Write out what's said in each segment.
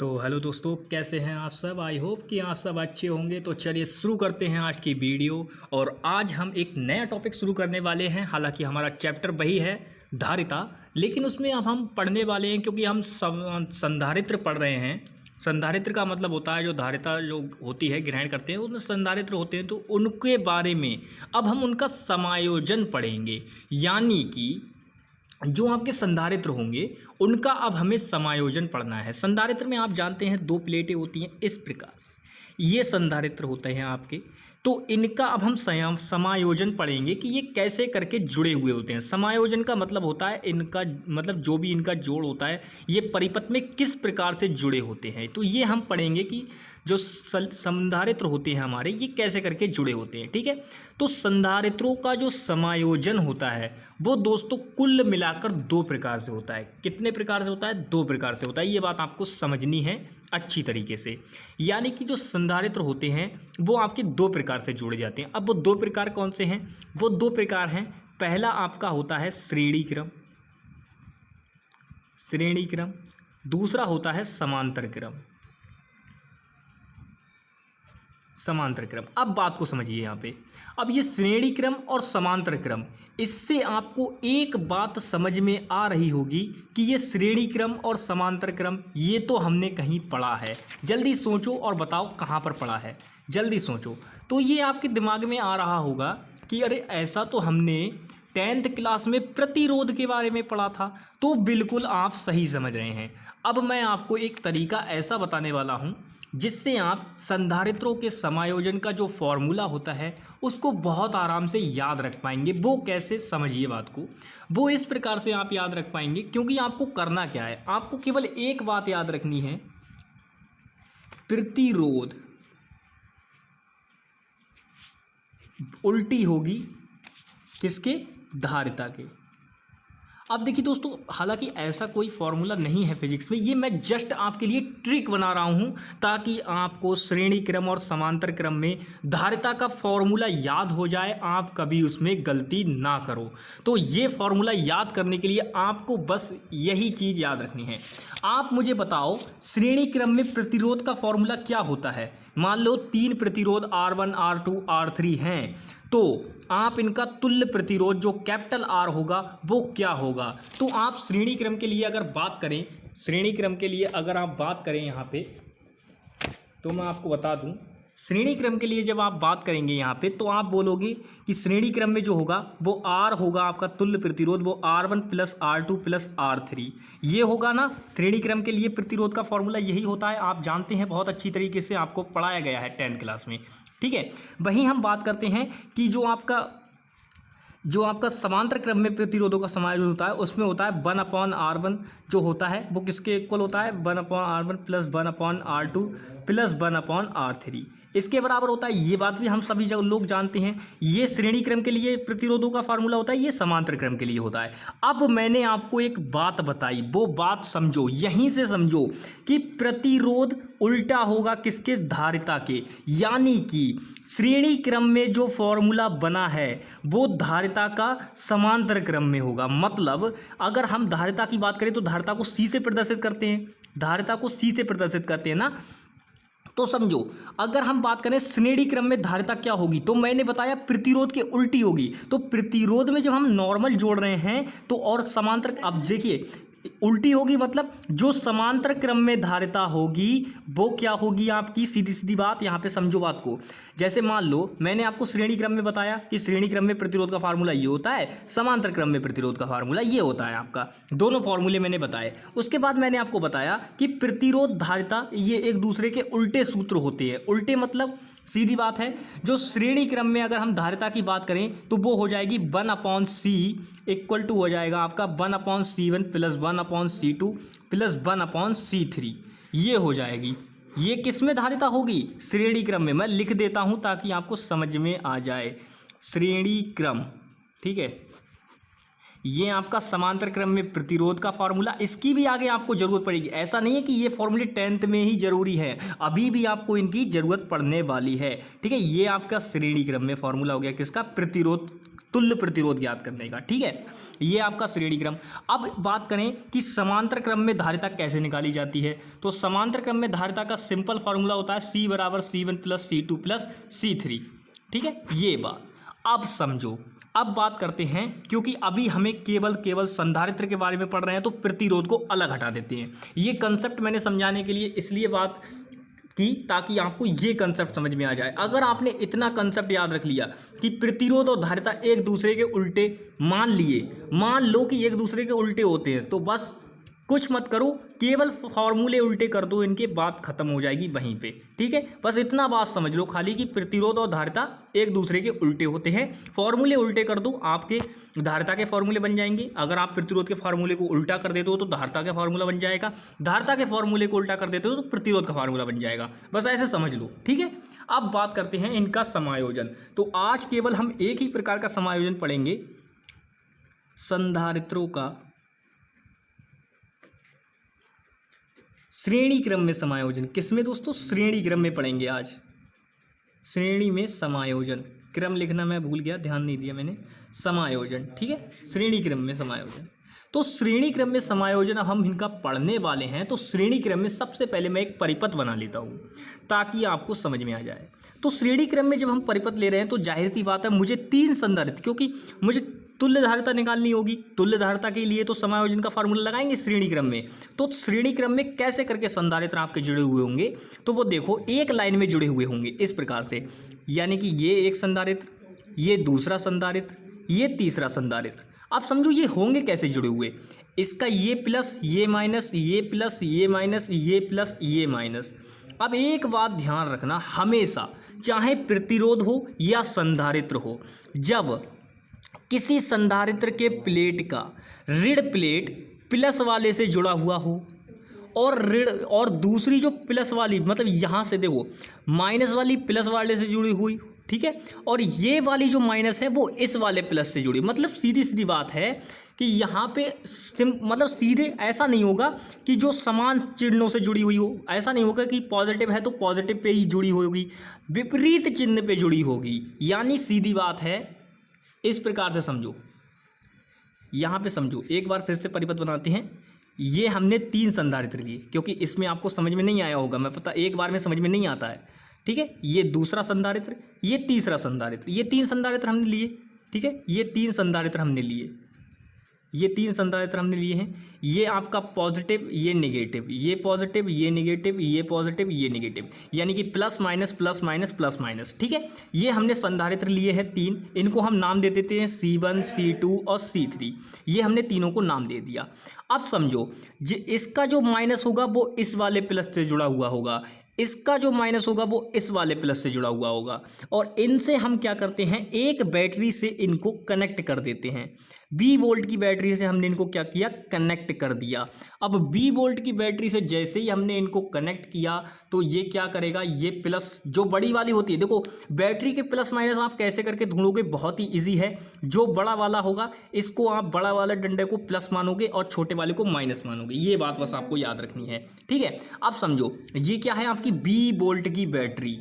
तो हेलो दोस्तों, कैसे हैं आप सब। आई होप कि आप सब अच्छे होंगे। तो चलिए शुरू करते हैं आज की वीडियो। और आज हम एक नया टॉपिक शुरू करने वाले हैं। हालांकि हमारा चैप्टर वही है धारिता, लेकिन उसमें अब हम पढ़ने वाले हैं क्योंकि हम संधारित्र पढ़ रहे हैं। संधारित्र का मतलब होता है जो धारिता जो होती है ग्रहण करते हैं उसमें संधारित्र होते हैं, तो उनके बारे में अब हम उनका समायोजन पढ़ेंगे। यानी कि जो आपके संधारित्र होंगे उनका अब हमें समायोजन पढ़ना है। संधारित्र में आप जानते हैं दो प्लेटें होती हैं इस प्रकार से, ये संधारित्र होते हैं आपके। तो इनका अब हम समायोजन पढ़ेंगे कि ये कैसे करके जुड़े हुए होते हैं। समायोजन का मतलब होता है इनका मतलब जो भी इनका जोड़ होता है ये परिपथ में किस प्रकार से जुड़े होते हैं। तो ये हम पढ़ेंगे कि जो संधारित्र होते हैं हमारे ये कैसे करके जुड़े होते हैं। ठीक है, तो संधारित्रों का जो समायोजन होता है वो दोस्तों कुल मिलाकर दो प्रकार से होता है। कितने प्रकार से होता है? दो प्रकार से होता है। ये बात आपको समझनी है अच्छी तरीके से। यानी कि जो संधारित्र होते हैं वो आपके दो प्रकार से जोड़े जाते हैं। अब वो दो प्रकार कौन से हैं? वो दो प्रकार हैं। पहला आपका होता है श्रेणी क्रम, श्रेणी क्रम। दूसरा होता है समांतर क्रम, समांतर क्रम। अब बात को समझिए यहाँ पे। अब ये श्रेणी क्रम और समांतर क्रम, इससे आपको एक बात समझ में आ रही होगी कि ये श्रेणी क्रम और समांतर क्रम ये तो हमने कहीं पढ़ा है। जल्दी सोचो और बताओ कहाँ पर पढ़ा है, जल्दी सोचो। तो ये आपके दिमाग में आ रहा होगा कि अरे ऐसा तो हमने 10th क्लास में प्रतिरोध के बारे में पढ़ा था। तो बिल्कुल आप सही समझ रहे हैं। अब मैं आपको एक तरीका ऐसा बताने वाला हूँ जिससे आप संधारित्रों के समायोजन का जो फॉर्मूला होता है उसको बहुत आराम से याद रख पाएंगे। वो कैसे, समझिए बात को। वो इस प्रकार से आप याद रख पाएंगे क्योंकि आपको करना क्या है, आपको केवल एक बात याद रखनी है, प्रतिरोध उल्टी होगी किसके? धारिता के। अब देखिए दोस्तों, हालांकि ऐसा कोई फॉर्मूला नहीं है फिजिक्स में, ये मैं जस्ट आपके लिए ट्रिक बना रहा हूँ ताकि आपको श्रेणी क्रम और समांतर क्रम में धारिता का फॉर्मूला याद हो जाए, आप कभी उसमें गलती ना करो। तो ये फॉर्मूला याद करने के लिए आपको बस यही चीज़ याद रखनी है। आप मुझे बताओ श्रेणी क्रम में प्रतिरोध का फॉर्मूला क्या होता है। मान लो 3 प्रतिरोध R1, R2, R3 हैं, तो आप इनका तुल्य प्रतिरोध जो कैपिटल R होगा वो क्या होगा। तो आप श्रेणी क्रम के लिए अगर बात करें, श्रेणी क्रम के लिए अगर आप बात करें यहाँ पे, तो मैं आपको बता दूं, श्रेणी क्रम के लिए जब आप बात करेंगे यहाँ पे तो आप बोलोगे कि श्रेणी क्रम में जो होगा वो R होगा आपका तुल्य प्रतिरोध, वो R1 plus R2 plus R3 ये होगा ना। श्रेणी क्रम के लिए प्रतिरोध का फॉर्मूला यही होता है, आप जानते हैं, बहुत अच्छी तरीके से आपको पढ़ाया गया है 10th क्लास में। ठीक है, वहीं हम बात करते हैं कि जो आपका समांतर क्रम में प्रतिरोधों का समायोजन होता है उसमें होता है 1/R1 जो होता है वो किसके इक्वल होता है? 1/R1 plus 1/R2 plus 1/R3 इसके बराबर होता है। ये बात भी हम सभी लोग जानते हैं। ये श्रेणी क्रम के लिए प्रतिरोधों का फार्मूला होता है, ये समांतर क्रम के लिए होता है। अब मैंने आपको एक बात बताई, वो बात समझो, यहीं से समझो कि प्रतिरोध उल्टा होगा किसके? धारिता के। यानी कि श्रेणी क्रम में जो फॉर्मूला बना है वो धारिता का समांतर क्रम में होगा। मतलब अगर हम धारिता की बात करें तो धारिता को C से प्रदर्शित करते हैं, धारिता को C से प्रदर्शित करते हैं ना। तो समझो अगर हम बात करें श्रेणी क्रम में धारिता क्या होगी, तो मैंने बताया प्रतिरोध के उल्टी होगी। तो प्रतिरोध में जब हम नॉर्मल जोड़ रहे हैं तो और समांतर, अब देखिए उल्टी होगी मतलब जो समांतर क्रम में धारिता होगी वो क्या होगी आपकी? सीधी सीधी बात, यहाँ पे समझो बात को। जैसे मान लो मैंने आपको श्रेणी क्रम में बताया कि श्रेणी क्रम में प्रतिरोध का फार्मूला ये होता है, समांतर क्रम में प्रतिरोध का फार्मूला ये होता है आपका। दोनों फार्मूले मैंने बताए। उसके बाद मैंने आपको बताया कि प्रतिरोध धारिता ये एक दूसरे के उल्टे सूत्र होते हैं। उल्टे मतलब सीधी बात है, जो श्रेणी क्रम में अगर हम धारिता की बात करें तो वो हो जाएगी 1/C इक्वल टू हो जाएगा आपका 1/C1 plus 1/C2 plus 1/C3 ये हो जाएगी। ये किस में धारिता होगी? श्रेणी क्रम में। मैं लिख देता हूं ताकि आपको समझ में आ जाए। श्रेणी क्रम, ठीक है, ये आपका समांतर क्रम में प्रतिरोध का फार्मूला। इसकी भी आगे आपको जरूरत पड़ेगी, ऐसा नहीं है कि ये फॉर्मूले 10th में ही जरूरी है, अभी भी आपको इनकी जरूरत पड़ने वाली है। ठीक है, ये आपका श्रेणी क्रम में फार्मूला हो गया किसका? प्रतिरोध तुल्य प्रतिरोध ज्ञात करने का। ठीक है, ये आपका श्रेणी क्रम। अब बात करें कि समांतर क्रम में धारिता कैसे निकाली जाती है, तो समांतर क्रम में धारिता का सिंपल फॉर्मूला होता है C बराबर C1 plus C2 plus C3। ठीक है, ये बात अब समझो। अब बात करते हैं, क्योंकि अभी हमें केवल संधारित्र के बारे में पढ़ रहे हैं तो प्रतिरोध को अलग हटा देते हैं। ये कंसेप्ट मैंने समझाने के लिए इसलिए बात की ताकि आपको ये कंसेप्ट समझ में आ जाए। अगर आपने इतना कंसेप्ट याद रख लिया कि प्रतिरोध और धारिता एक दूसरे के उल्टे मान लो कि एक दूसरे के उल्टे होते हैं, तो बस कुछ मत करो, केवल फॉर्मूले उल्टे कर दो, इनके बात खत्म हो जाएगी वहीं पे। ठीक है, बस इतना बात समझ लो खाली कि प्रतिरोध और धारिता एक दूसरे के उल्टे होते हैं। फॉर्मूले उल्टे कर दो, आपके धारिता के फॉर्मूले बन जाएंगे। अगर आप प्रतिरोध के फॉर्मूले को उल्टा कर देते हो तो धारिता का फॉर्मूला बन जाएगा, धारिता के फॉर्मूले को उल्टा कर देते हो तो प्रतिरोध का फॉर्मूला बन जाएगा। बस ऐसे समझ लो। ठीक है, अब बात करते हैं इनका समायोजन। तो आज केवल हम एक ही प्रकार का समायोजन पढ़ेंगे, संधारित्रों का श्रेणी क्रम में समायोजन। किसमें दोस्तों? श्रेणी क्रम में पढ़ेंगे आज। श्रेणी में समायोजन, क्रम लिखना मैं भूल गया, ध्यान नहीं दिया मैंने। समायोजन, ठीक है, श्रेणी क्रम में समायोजन। तो श्रेणी क्रम में समायोजन अब हम इनका पढ़ने वाले हैं। तो श्रेणी क्रम में सबसे पहले मैं एक परिपथ बना लेता हूँ ताकि आपको समझ में आ जाए। तो श्रेणी क्रम में जब हम परिपथ ले रहे हैं तो जाहिर सी बात है मुझे 3 संधारित्र, क्योंकि मुझे तुल्य धारिता निकालनी होगी। तुल्य धारिता के लिए तो समायोजन का फार्मूला लगाएंगे श्रेणी क्रम में। तो श्रेणी क्रम में कैसे करके संधारित्र आपके जुड़े हुए होंगे, तो वो देखो एक लाइन में जुड़े हुए होंगे इस प्रकार से, यानी कि ये एक संधारित्र, ये दूसरा संधारित्र, ये तीसरा संधारित्र। अब समझो ये होंगे कैसे जुड़े हुए, इसका ये प्लस ये माइनस, ये प्लस ये माइनस, ये प्लस ये माइनस। अब एक बात ध्यान रखना, हमेशा चाहे प्रतिरोध हो या संधारित्र हो, जब किसी संधारित्र के प्लेट का ऋण प्लेट प्लस वाले से जुड़ा हुआ हो और दूसरी जो प्लस वाली, मतलब यहाँ से देखो माइनस वाली प्लस वाले से जुड़ी हुई, ठीक है, और ये वाली जो माइनस है वो इस वाले प्लस से जुड़ी, मतलब सीधी सीधी बात है कि यहाँ पे मतलब सीधे ऐसा नहीं होगा कि जो समान चिन्हों से जुड़ी हुई हो, ऐसा नहीं होगा कि पॉजिटिव है तो पॉजिटिव पे ही जुड़ी होगी, विपरीत चिन्ह पे जुड़ी होगी। यानी सीधी बात है, इस प्रकार से समझो। यहाँ पे समझो, एक बार फिर से परिपथ बनाते हैं। ये हमने 3 संधारित्र लिए, क्योंकि इसमें आपको समझ में नहीं आया होगा, मैं पता एक बार में समझ में नहीं आता है। ठीक है, ये दूसरा संधारित्र, ये तीसरा संधारित्र, ये 3 संधारित्र हमने लिए। ठीक है, ये 3 संधारित्र हमने लिए, ये 3 संधारित्र हमने लिए हैं। ये आपका पॉजिटिव, ये नेगेटिव, ये पॉजिटिव, ये नेगेटिव, ये पॉजिटिव, ये नेगेटिव, यानी कि plus minus plus minus plus minus. ठीक है, ये हमने संधारित्र लिए हैं 3, इनको हम नाम दे देते हैं C1, C2 और C3। ये हमने तीनों को नाम दे दिया। अब समझो, इसका जो माइनस होगा वो इस वाले प्लस से जुड़ा हुआ होगा, इसका जो माइनस होगा वो इस वाले प्लस से जुड़ा हुआ होगा, और इनसे हम क्या करते हैं, एक बैटरी से इनको कनेक्ट कर देते हैं। 20 वोल्ट की बैटरी से हमने इनको क्या किया, कनेक्ट कर दिया। अब 20 वोल्ट की बैटरी से जैसे ही हमने इनको कनेक्ट किया तो ये क्या करेगा, ये प्लस जो बड़ी वाली होती है, देखो बैटरी के प्लस माइनस आप कैसे करके ढूंढोगे, बहुत ही ईजी है। जो बड़ा वाला होगा इसको आप बड़ा वाला डंडे को प्लस मानोगे और छोटे वाले को माइनस मानोगे, ये बात बस आपको याद रखनी है। ठीक है, अब समझो ये क्या है, आपकी 20 वोल्ट की बैटरी,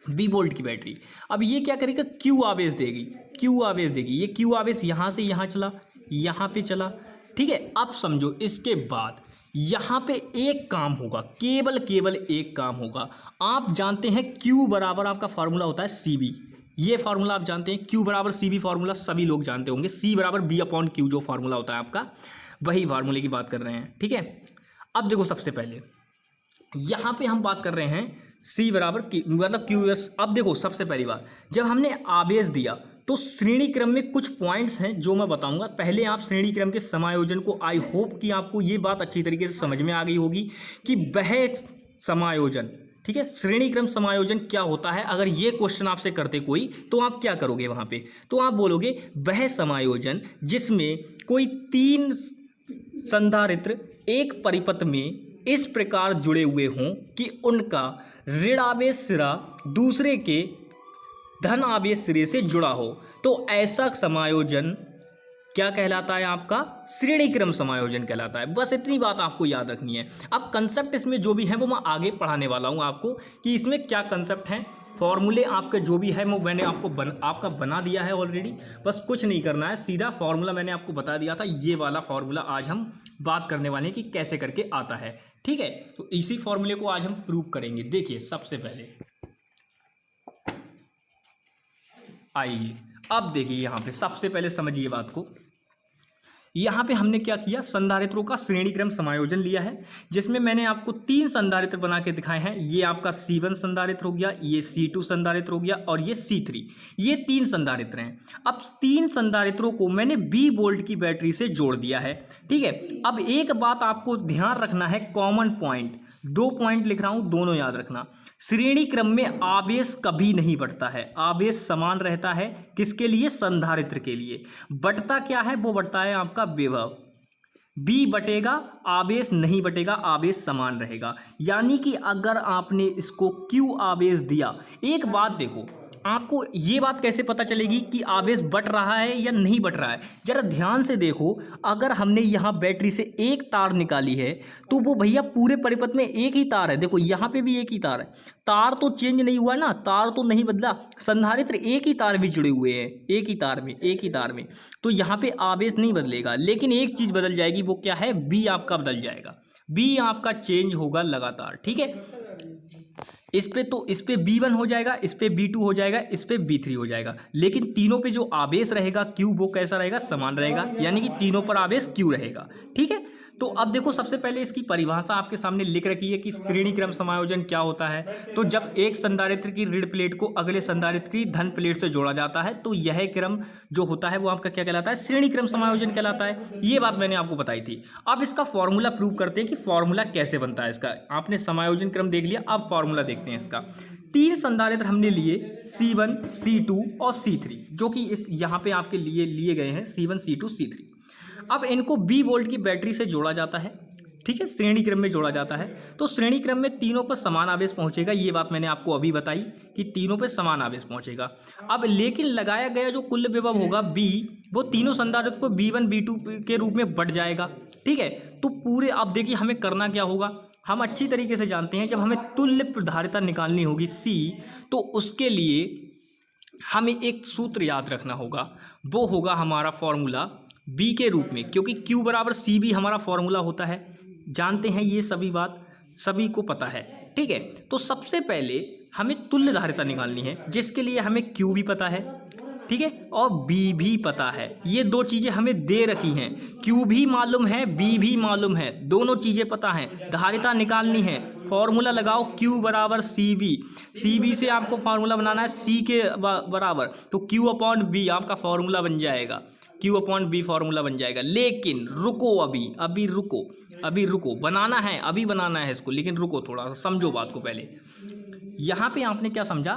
20 वोल्ट की बैटरी। अब ये क्या करेगा, क्यू आवेश देगी, क्यू आवेश देगी। ये क्यू आवेश यहाँ से यहाँ चला, यहाँ पे चला। ठीक है, अब समझो इसके बाद यहाँ पे एक काम होगा, केवल एक काम होगा। आप जानते हैं क्यू बराबर आपका फार्मूला होता है CB, ये फार्मूला आप जानते हैं, क्यू बराबर CB फार्मूला सभी लोग जानते होंगे। C बराबर B/Q जो फार्मूला होता है आपका, वही फार्मूले की बात कर रहे हैं। ठीक है, अब देखो सबसे पहले यहाँ पे हम बात कर रहे हैं C बराबर मतलब QS। अब देखो सबसे पहली बात, जब हमने आवेश दिया तो श्रेणी क्रम में कुछ पॉइंट्स हैं जो मैं बताऊंगा। पहले आप श्रेणी क्रम के समायोजन को, आई होप कि आपको ये बात अच्छी तरीके से समझ में आ गई होगी कि वह समायोजन, ठीक है, श्रेणी क्रम समायोजन क्या होता है। अगर ये क्वेश्चन आपसे करते कोई तो आप क्या करोगे वहाँ पे, तो आप बोलोगे वह समायोजन जिसमें कोई 3 संधारित्र एक परिपथ में इस प्रकार जुड़े हुए हों कि उनका ऋण आवेश सिरा दूसरे के धन आवेश सिरे से जुड़ा हो, तो ऐसा समायोजन क्या कहलाता है आपका, श्रेणी क्रम समायोजन कहलाता है। बस इतनी बात आपको याद रखनी है। अब कंसेप्ट इसमें जो भी है वो मैं आगे पढ़ाने वाला हूँ आपको कि इसमें क्या कंसेप्ट हैं, फॉर्मूले आपके जो भी है वो मैंने आपको आपका बना दिया है ऑलरेडी। बस कुछ नहीं करना है, सीधा फॉर्मूला मैंने आपको बता दिया था। ये वाला फॉर्मूला आज हम बात करने वाले हैं कि कैसे करके आता है, ठीक है। तो इसी फॉर्मूले को आज हम प्रूव करेंगे। देखिए सबसे पहले आइए, अब देखिए यहाँ पे सबसे पहले समझिए बात को। यहाँ पे हमने क्या किया, संधारित्रों का श्रेणी क्रम समायोजन लिया है, जिसमें मैंने आपको 3 संधारित्र बना के दिखाए हैं। ये आपका C1 संधारित्र हो गया, ये C2 संधारित्र हो गया और ये C3, ये 3 संधारित्र हैं। अब 3 संधारित्रों को मैंने 20 वोल्ट की बैटरी से जोड़ दिया है, ठीक है। अब एक बात आपको ध्यान रखना है, कॉमन पॉइंट, 2 पॉइंट लिख रहा हूं, दोनों याद रखना। श्रेणी क्रम में आवेश कभी नहीं बढ़ता है, आवेश समान रहता है। किसके लिए, संधारित्र के लिए। बढ़ता क्या है, वो बढ़ता है आपका विभव। B बटेगा, आवेश नहीं बटेगा, आवेश समान रहेगा। यानी कि अगर आपने इसको Q आवेश दिया, एक बात देखो, आपको ये बात कैसे पता चलेगी कि आवेश बढ़ रहा है या नहीं बढ़ रहा है। जरा ध्यान से देखो, अगर हमने यहाँ बैटरी से एक तार निकाली है तो वो भैया पूरे परिपथ में एक ही तार है। देखो यहाँ पे भी एक ही तार है, तार तो चेंज नहीं हुआ ना, तार तो नहीं बदला। संधारित्र एक ही तार भी जुड़े हुए हैं, एक ही तार में, एक ही तार में, तो यहाँ पे आवेश नहीं बदलेगा। लेकिन एक चीज बदल जाएगी, वो क्या है, बी आपका बदल जाएगा, बी आपका चेंज होगा लगातार, ठीक है। इस पे B1 हो जाएगा, इस पे B2 हो जाएगा, इस पे B3 हो जाएगा। लेकिन तीनों पे जो आवेश रहेगा Q, वो कैसा रहेगा, समान रहेगा। यानी कि तीनों पर आवेश Q रहेगा, ठीक है। तो अब देखो सबसे पहले इसकी परिभाषा आपके सामने लिख रखी है कि श्रेणी क्रम समायोजन क्या होता है। तो जब एक संधारित्र की ऋण प्लेट को अगले संधारित्र की धन प्लेट से जोड़ा जाता है तो यह क्रम जो होता है वो आपका क्या कहलाता है, श्रेणी क्रम समायोजन कहलाता है। ये बात मैंने आपको बताई थी। अब इसका फॉर्मूला प्रूव करते हैं कि फॉर्मूला कैसे बनता है इसका। आपने समायोजन क्रम देख लिया, अब फॉर्मूला देखते हैं इसका। 3 संधारित्र हमने लिए, C1, C2 और C3, जो कि इस यहाँ पे आपके लिए गए हैं, C1, C2, C3। अब इनको 20 वोल्ट की बैटरी से जोड़ा जाता है, ठीक है, श्रेणी क्रम में जोड़ा जाता है। तो श्रेणी क्रम में तीनों पर समान आवेश पहुंचेगा। ये बात मैंने आपको अभी बताई कि तीनों पर समान आवेश पहुंचेगा। अब लेकिन लगाया गया जो कुल विभव होगा B, वो तीनों संधारित्र को B1, B2 के रूप में बढ़ जाएगा, ठीक है। तो पूरे, अब देखिए हमें करना क्या होगा, हम अच्छी तरीके से जानते हैं, जब हमें तुल्य प्रधारिता निकालनी होगी C, तो उसके लिए हमें एक सूत्र याद रखना होगा, वो होगा हमारा फॉर्मूला B के रूप में, क्योंकि Q बराबर CB हमारा फॉर्मूला होता है। जानते हैं ये सभी बात, सभी को पता है, ठीक है। तो सबसे पहले हमें तुल्य धारिता निकालनी है, जिसके लिए हमें Q भी पता है, ठीक है, और B भी पता है। ये 2 चीज़ें हमें दे रखी हैं, Q भी मालूम है, B भी मालूम है, दोनों चीज़ें पता हैं। धारिता निकालनी है, फॉर्मूला लगाओ Q बराबर CB, CB से आपको फॉर्मूला बनाना है C के बराबर, तो Q अपॉन B आपका फॉर्मूला बन जाएगा, Q अपॉन B फॉर्मूला बन जाएगा। लेकिन रुको, अभी रुको, बनाना है, अभी बनाना है इसको, लेकिन रुको थोड़ा सा, समझो बात को पहले। यहाँ पे आपने क्या समझा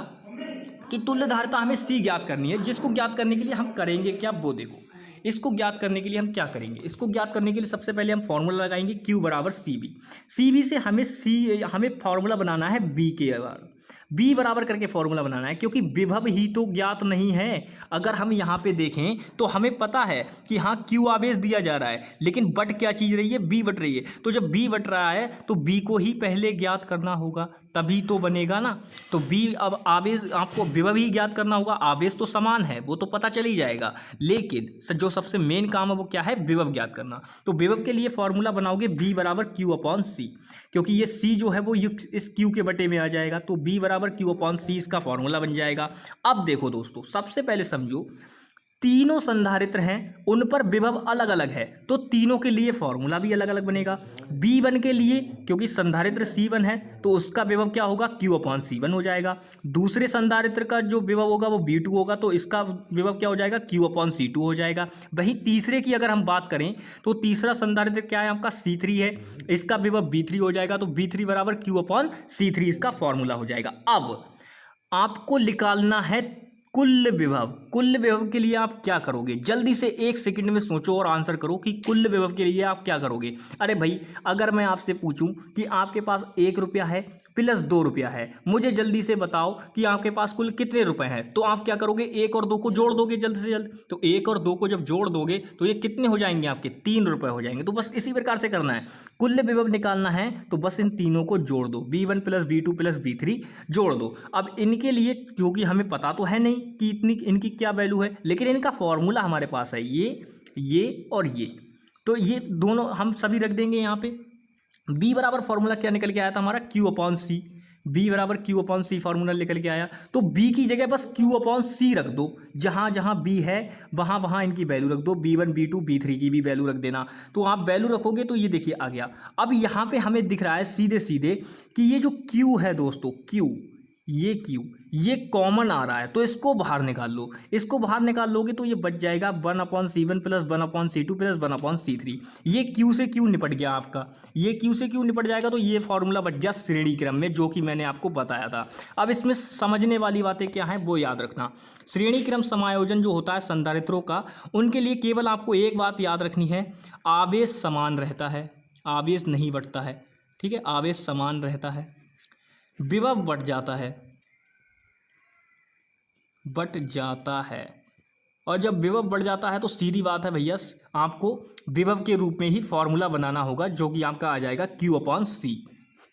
कि तुल्य धारिता हमें C ज्ञात करनी है, जिसको ज्ञात करने के लिए हम करेंगे क्या, वो देखो। इसको ज्ञात करने के लिए हम क्या करेंगे, इसको ज्ञात करने के लिए सबसे पहले हम फॉर्मूला लगाएंगे Q बराबर CB। CB से हमें फॉर्मूला बनाना है B के बराबर, B बराबर करके फॉर्मूला बनाना है, क्योंकि विभव ही तो ज्ञात नहीं है। अगर हम यहाँ पे देखें तो हमें पता है कि हाँ Q आवेश दिया जा रहा है, लेकिन बट क्या चीज़ रही है, B बट रही है। तो जब B बट रहा है तो B को ही पहले ज्ञात करना होगा, तभी तो बनेगा ना। तो B, अब आवेश आपको विभव ही ज्ञात करना होगा, आवेश तो समान है, वो तो पता चल ही जाएगा, लेकिन जो सबसे मेन काम है वो क्या है, विभव ज्ञात करना। तो विभव के लिए फॉर्मूला बनाओगे B बराबर Q अपॉन C, क्योंकि ये C जो है वो इस Q के बटे में आ जाएगा, तो B बराबर Q अपॉन C इसका फॉर्मूला बन जाएगा। अब देखो दोस्तों, सबसे पहले समझो, तीनों संधारित्र हैं, उन पर विभव अलग अलग है, तो तीनों के लिए फॉर्मूला भी अलग अलग बनेगा। B1 के लिए, क्योंकि संधारित्र C1 है, तो उसका विभव क्या होगा, Q अपॉन C1 हो जाएगा। दूसरे संधारित्र का जो विभव होगा वो B2 होगा, तो इसका विभव क्या हो जाएगा, Q अपॉन C2 हो जाएगा। वहीं तीसरे की अगर हम बात करें तो तीसरा संधारित्र क्या है आपका, C3 है, इसका विभव B3 हो जाएगा, तो B3 बराबर Q अपॉन C3 इसका फॉर्मूला हो जाएगा। अब आपको निकालना है कुल विभव के लिए आप क्या करोगे? जल्दी से 1 सेकंड में सोचो और आंसर करो कि कुल विभव के लिए आप क्या करोगे। अरे भाई, अगर मैं आपसे पूछूं कि आपके पास 1 रुपया है प्लस 2 रुपया है, मुझे जल्दी से बताओ कि आपके पास कुल कितने रुपए हैं, तो आप क्या करोगे? 1 और 2 को जोड़ दोगे जल्द से जल्द। तो 1 और 2 को जब जोड़ दोगे तो ये कितने हो जाएंगे? आपके 3 रुपए हो जाएंगे। तो बस इसी प्रकार से करना है, कुल विभव निकालना है तो बस इन तीनों को जोड़ दो, b1 plus b2 plus b3 जोड़ दो। अब इनके लिए, क्योंकि हमें पता तो है नहीं कि इतनी इनकी क्या वैल्यू है, लेकिन इनका फॉर्मूला हमारे पास है, ये और ये, तो ये दोनों हम सभी रख देंगे यहाँ पे। b बराबर फॉर्मूला क्या निकल के आया था हमारा? q अपॉन सी। b बराबर q अपॉन सी फॉर्मूला निकल के आया, तो b की जगह बस q अपॉन सी रख दो। जहाँ जहाँ b है वहाँ वहाँ इनकी वैल्यू रख दो, b1 b2 b3 की भी वैल्यू रख देना। तो आप वैल्यू रखोगे तो ये देखिए आ गया। अब यहाँ पे हमें दिख रहा है सीधे सीधे कि ये जो q है दोस्तों, ये कॉमन आ रहा है, तो इसको बाहर निकाल लो। इसको बाहर निकाल लोगे तो ये बच जाएगा 1/c1 plus 1/c2 plus 1/c3। ये q से q निपट गया आपका, ये q से q निपट जाएगा तो ये फॉर्मूला बच गया श्रेणी क्रम में, जो कि मैंने आपको बताया था। अब इसमें समझने वाली बातें क्या हैं वो याद रखना। श्रेणी क्रम समायोजन जो होता है संधारित्रों का, उनके लिए केवल आपको एक बात याद रखनी है, आवेश समान रहता है, आवेश नहीं बढ़ता है। ठीक है, आवेश समान रहता है, विभव बढ़ जाता है। और जब विभव बढ़ जाता है तो सीधी बात है भैया, आपको विभव के रूप में ही फॉर्मूला बनाना होगा, जो कि आपका आ जाएगा q अपॉन सी,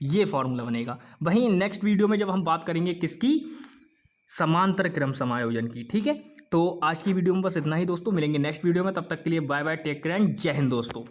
ये फॉर्मूला बनेगा। वहीं नेक्स्ट वीडियो में जब हम बात करेंगे किसकी? समांतर क्रम समायोजन की। ठीक है, तो आज की वीडियो में बस इतना ही दोस्तों, मिलेंगे नेक्स्ट वीडियो में, तब तक के लिए bye bye, take care and जय हिंद दोस्तों।